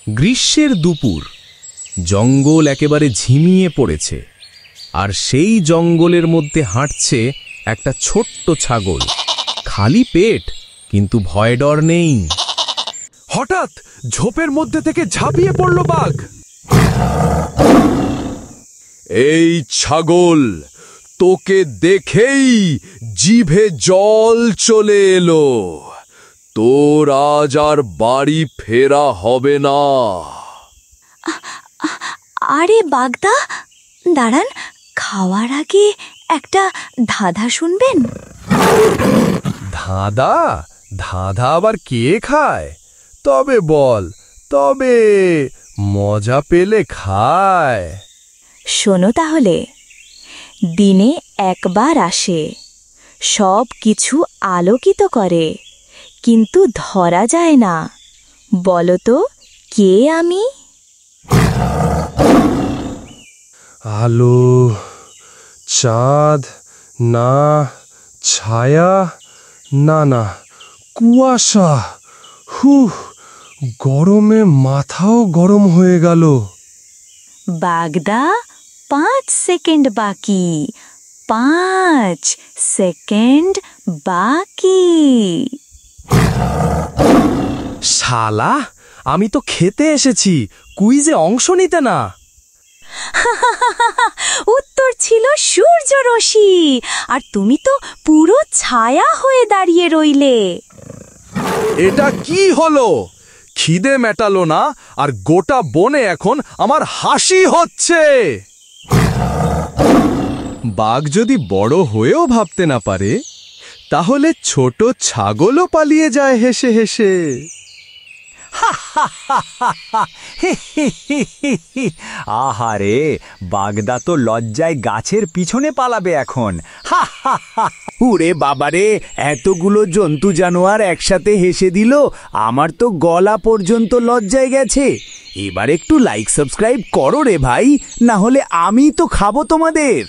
গ্রীষ্মের দুপুর, জঙ্গল একেবারে ঝিমিয়ে পড়েছে, আর সেই জঙ্গলের মধ্যে হাঁটছে একটা ছোট্ট ছাগল। খালি পেট, কিন্তু ভয় ডর নেই। হঠাৎ ঝোপের মধ্যে থেকে ঝাঁপিয়ে পড়ল বাঘ। এই ছাগল, তোকে দেখেই জিভে জল চলে এলো। তোর আজ আর বাড়ি ফেরা হবে না। আরে বাগদা, দাঁড়ান, খাওয়ার আগে একটা ধাঁধা শুনবেন? ধাঁধা? ধাঁধা আবার কে খায়? তবে বল, তবে মজা পেলে খায়। শোনো তাহলে। দিনে একবার আসে, সব কিছু আলোকিত করে, কিন্তু ধরা যায় না। বলো তো কে আমি? আলো, চাঁদ, না ছায়া, না না কুয়াশা। গরমে মাথাও গরম হয়ে গেল। বাগদা, 5 সেকেন্ড বাকি। 5 সেকেন্ড বাকি। শালা, আমি তো খেতে এসেছি, কুইজে অংশ নিতে না। উত্তর ছিল সূর্যরশ্মি, আর তুমি তো পুরো ছায়া হয়ে দাঁড়িয়ে রইলে। এটা কি হলো? খিদে মেটালো না, আর গোটা বনে এখন আমার হাসি হচ্ছে। বাঘ যদি বড় হয়েও ভাবতে না পারে, তাহলে ছোট ছাগলও পালিয়ে যায় হেসে হেসে। আহারে, বাগদা তো লজ্জায় গাছের পিছনে পালাবে এখন। উরে বাবারে, এতগুলো জন্তু জানোয়ার একসাথে হেসে দিল, আমার তো গলা পর্যন্ত লজ্জায় গেছে। এবার একটু লাইক সাবস্ক্রাইব করো রে ভাই, না হলে আমি তো খাবো তোমাদের।